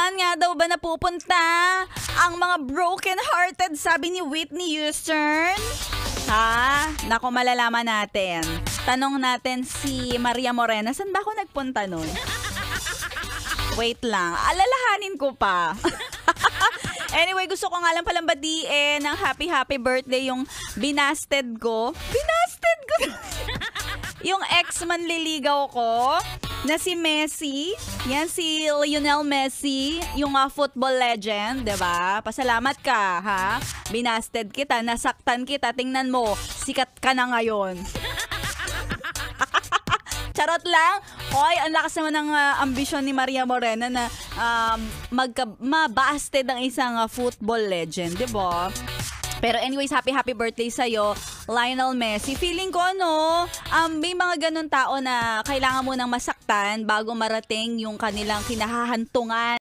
Saan nga daw ba napupunta ang mga broken-hearted, sabi ni Whitney Houston? Ha? Naku, malalaman natin. Tanong natin si Maria Morena, saan ba ako nagpunta nun? Wait lang, alalahanin ko pa. Anyway, gusto ko nga lang palang batiin ng happy birthday yung binasted ko. Binasted ko! Yung ex-manliligaw ko na si Messi. Yan, si Lionel Messi, yung football legend, 'di ba? Pasalamat ka, ha? Binasted kita, nasaktan kita, tingnan mo, sikat ka na ngayon. Charot lang. Hoy, ang lakas naman ng ambisyon ni Maria Morena na mabasted ang isang football legend, 'di ba? Pero anyways, happy birthday sa'yo, Lionel Messi. Feeling ko, may mga ganun tao na kailangan mo nang masaktan bago marating yung kanilang kinahahantungan.